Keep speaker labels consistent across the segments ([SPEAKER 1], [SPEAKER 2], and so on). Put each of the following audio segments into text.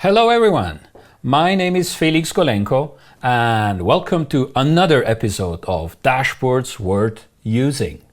[SPEAKER 1] Hello everyone, my name is Felix Golenko and welcome to another episode of Dashboards Worth Using.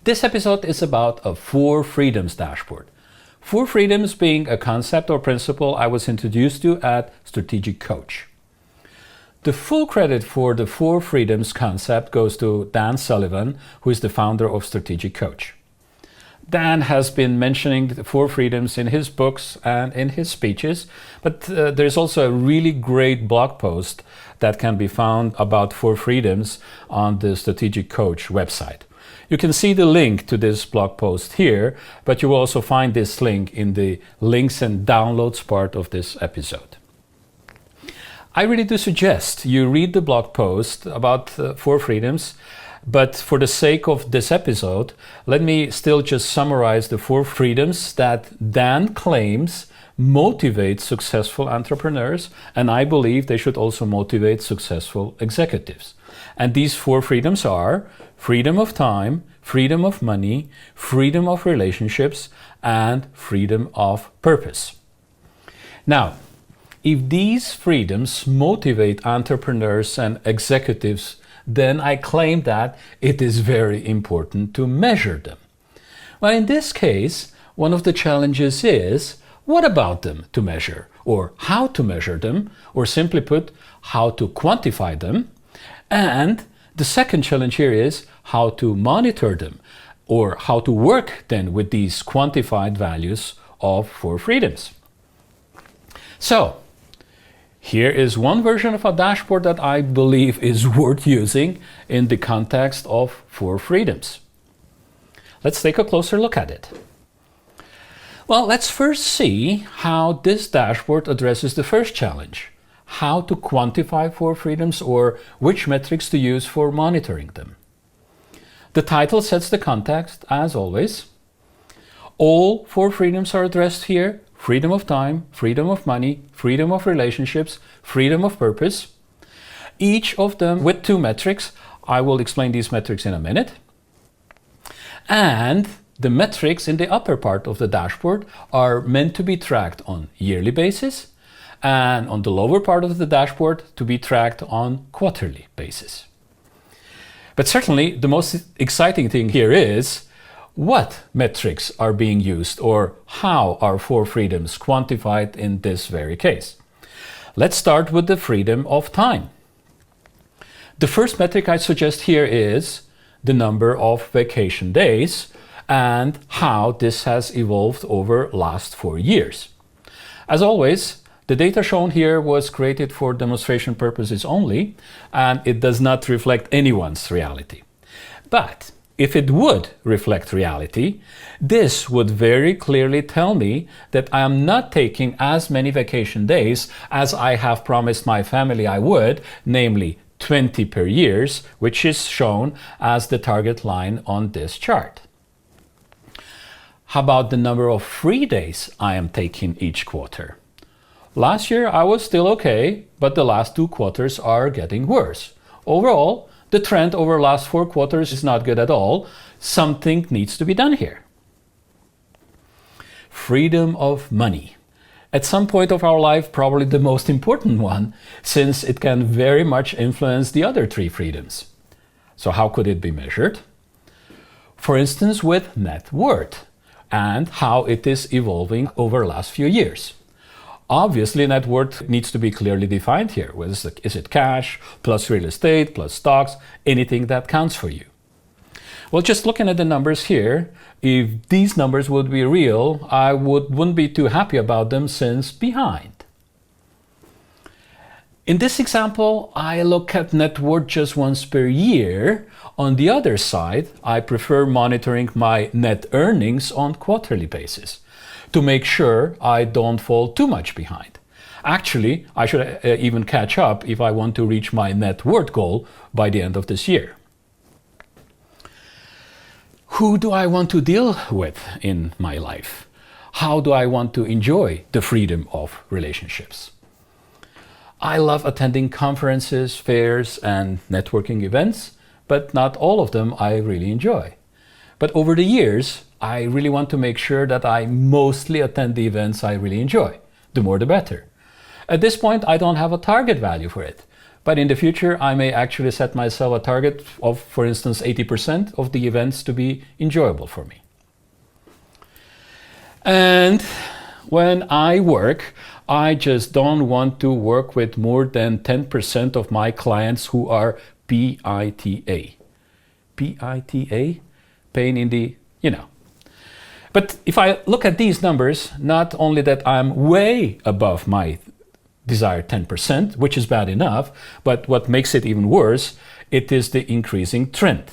[SPEAKER 1] This episode is about a 4 freedoms dashboard. 4 freedoms being a concept or principle I was introduced to at Strategic Coach. The full credit for the 4 freedoms concept goes to Dan Sullivan, who is the founder of Strategic Coach. Dan has been mentioning the 4 freedoms in his books and in his speeches, but there's also a really great blog post that can be found about 4 freedoms on the Strategic Coach website. You can see the link to this blog post here, but you will also find this link in the links and downloads part of this episode. I really do suggest you read the blog post about 4 freedoms. But for the sake of this episode, let me still just summarize the 4 freedoms that Dan claims motivate successful entrepreneurs, and I believe they should also motivate successful executives. And these 4 freedoms are freedom of time, freedom of money, freedom of relationships, and freedom of purpose. Now, if these freedoms motivate entrepreneurs and executives, then I claim that it is very important to measure them. Well, in this case, one of the challenges is, what about them to measure, or how to measure them, or simply put, how to quantify them? And the second challenge here is how to monitor them, or how to work then with these quantified values of 4 freedoms. So, here is one version of a dashboard that I believe is worth using in the context of 4 freedoms. Let's take a closer look at it. Well, let's first see how this dashboard addresses the first challenge, how to quantify 4 freedoms or which metrics to use for monitoring them. The title sets the context, as always. All 4 freedoms are addressed here. Freedom of time, freedom of money, freedom of relationships, freedom of purpose. Each of them with 2 metrics. I will explain these metrics in a minute. And the metrics in the upper part of the dashboard are meant to be tracked on yearly basis, and on the lower part of the dashboard to be tracked on quarterly basis. But certainly the most exciting thing here is what metrics are being used, or how are 4 freedoms quantified in this very case. Let's start with the freedom of time. The first metric I suggest here is the number of vacation days and how this has evolved over last 4 years. As always, the data shown here was created for demonstration purposes only, and it does not reflect anyone's reality. But if it would reflect reality, this would very clearly tell me that I am not taking as many vacation days as I have promised my family I would, namely 20 per year, which is shown as the target line on this chart. How about the number of free days I am taking each quarter? Last year I was still okay, but the last 2 quarters are getting worse. Overall, the trend over last 4 quarters is not good at all. Something needs to be done here. Freedom of money. At some point of our life, probably the most important one, since it can very much influence the other 3 freedoms. So how could it be measured? For instance, with net worth and how it is evolving over the last few years. Obviously, net worth needs to be clearly defined here. Is it cash, plus real estate, plus stocks, anything that counts for you? Well, just looking at the numbers here, if these numbers would be real, I wouldn't be too happy about them since behind. In this example, I look at net worth just once per year. On the other side, I prefer monitoring my net earnings on quarterly basis, to make sure I don't fall too much behind. Actually, I should even catch up if I want to reach my net worth goal by the end of this year. Who do I want to deal with in my life? How do I want to enjoy the freedom of relationships? I love attending conferences, fairs, and networking events, but not all of them I really enjoy. But over the years, I really want to make sure that I mostly attend the events I really enjoy. the more the better. At this point, I don't have a target value for it. But in the future, I may actually set myself a target of, for instance, 80% of the events to be enjoyable for me. And when I work, I just don't want to work with more than 10% of my clients who are PITA. PITA? Pain in the, But if I look at these numbers, not only that I'm way above my desired 10%, which is bad enough, but what makes it even worse, it is the increasing trend.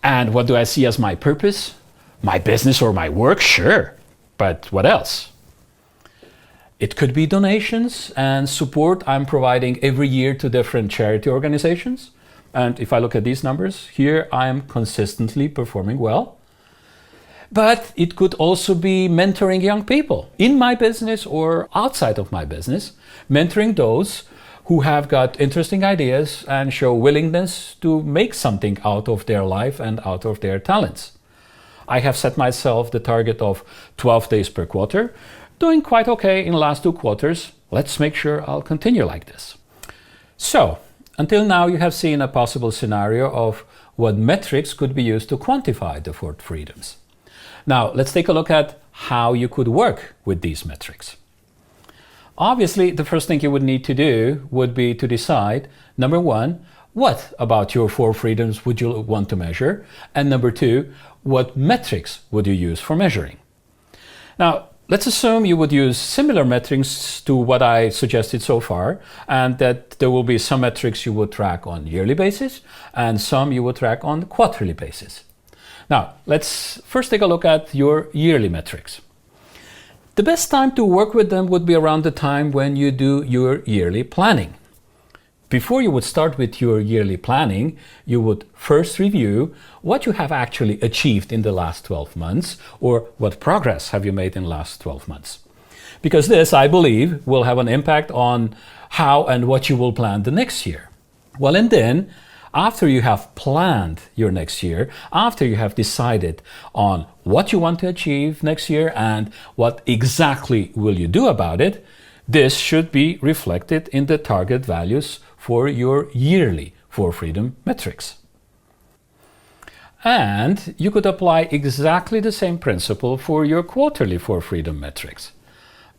[SPEAKER 1] And what do I see as my purpose? My business or my work? Sure, but what else? It could be donations and support I'm providing every year to different charity organizations. And if I look at these numbers, here I am consistently performing well. But it could also be mentoring young people in my business or outside of my business, mentoring those who have got interesting ideas and show willingness to make something out of their life and out of their talents. I have set myself the target of 12 days per quarter, doing quite okay in the last 2 quarters. Let's make sure I'll continue like this. So, until now you have seen a possible scenario of what metrics could be used to quantify the 4 freedoms. Now, let's take a look at how you could work with these metrics. Obviously, the first thing you would need to do would be to decide, number 1, what about your 4 freedoms would you want to measure? And number 2, what metrics would you use for measuring? Now, let's assume you would use similar metrics to what I suggested so far, and that there will be some metrics you would track on yearly basis and some you would track on quarterly basis. Now, let's first take a look at your yearly metrics. The best time to work with them would be around the time when you do your yearly planning. Before you would start with your yearly planning, you would first review what you have actually achieved in the last 12 months or what progress have you made in the last 12 months. Because this, I believe, will have an impact on how and what you will plan the next year. Well, and then, after you have planned your next year, after you have decided on what you want to achieve next year and what exactly will you do about it, this should be reflected in the target values for your yearly 4 freedom metrics. And you could apply exactly the same principle for your quarterly 4 freedom metrics.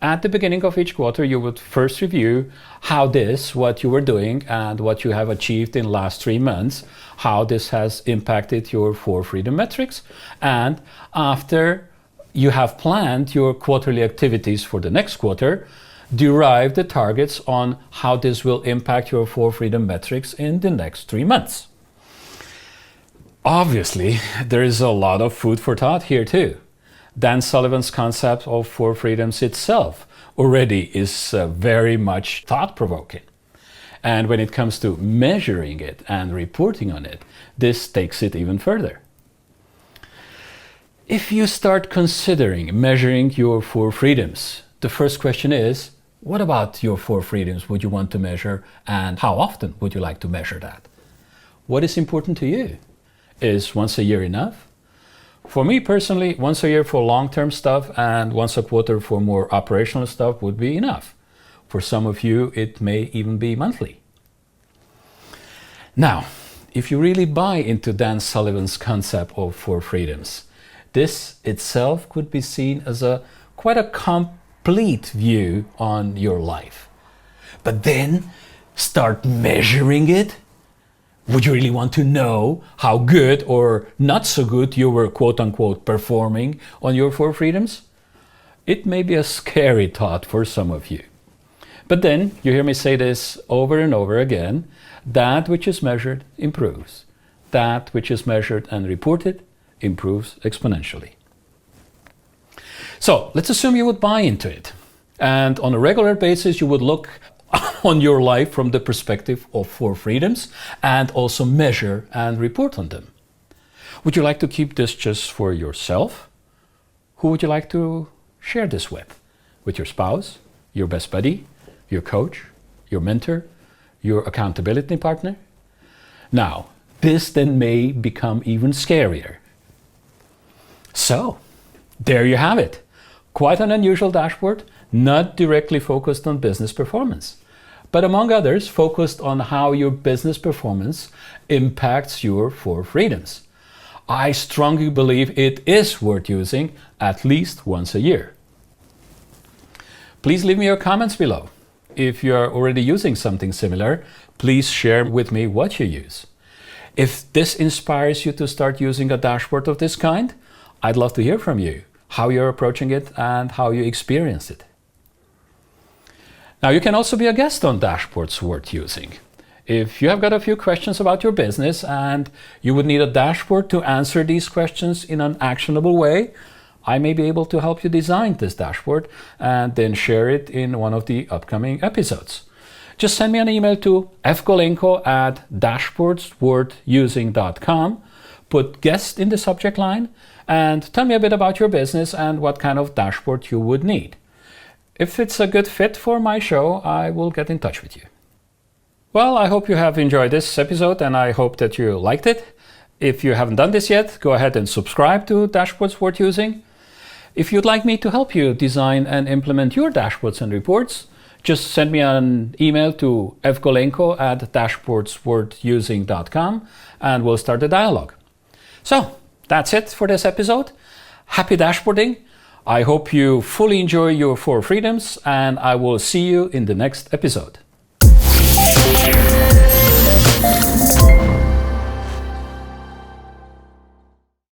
[SPEAKER 1] At the beginning of each quarter, you would first review how what you were doing and what you have achieved in the last 3 months, how this has impacted your 4 freedom metrics. And after you have planned your quarterly activities for the next quarter, derive the targets on how this will impact your 4 freedom metrics in the next 3 months. Obviously, there is a lot of food for thought here too. Dan Sullivan's concept of 4 freedoms itself already is very much thought-provoking. And when it comes to measuring it and reporting on it, this takes it even further. If you start considering measuring your 4 freedoms, the first question is, what about your 4 freedoms would you want to measure and how often would you like to measure that? What is important to you? Is once a year enough? For me personally, once a year for long-term stuff and once a quarter for more operational stuff would be enough. For some of you, it may even be monthly. Now, if you really buy into Dan Sullivan's concept of 4 freedoms, this itself could be seen as quite a complete view on your life. But then start measuring it. Would you really want to know how good or not so good you were quote-unquote performing on your 4 freedoms? It may be a scary thought for some of you. But then, you hear me say this over and over again, that which is measured improves. That which is measured and reported improves exponentially. So, let's assume you would buy into it. And on a regular basis, you would look on your life from the perspective of 4 freedoms and also measure and report on them. Would you like to keep this just for yourself? Who would you like to share this with? With your spouse, your best buddy, your coach, your mentor, your accountability partner? Now, this then may become even scarier. So, there you have it. Quite an unusual dashboard, not directly focused on business performance, but among others, focused on how your business performance impacts your four freedoms. I strongly believe it is worth using at least once a year. Please leave me your comments below. If you are already using something similar, please share with me what you use. If this inspires you to start using a dashboard of this kind, I'd love to hear from you, how you're approaching it and how you experience it. Now, you can also be a guest on Dashboards Worth Using. If you have got a few questions about your business and you would need a dashboard to answer these questions in an actionable way, I may be able to help you design this dashboard and then share it in one of the upcoming episodes. Just send me an email to fgolenko@dashboardsworthusing.com, put guest in the subject line, and tell me a bit about your business and what kind of dashboard you would need. If it's a good fit for my show, I will get in touch with you. Well, I hope you have enjoyed this episode and I hope that you liked it. If you haven't done this yet, go ahead and subscribe to Dashboards Worth Using. If you'd like me to help you design and implement your dashboards and reports, just send me an email to fgolenko@dashboardsworthusing.com and we'll start a dialogue. So, that's it for this episode. Happy dashboarding. I hope you fully enjoy your four freedoms and I will see you in the next episode.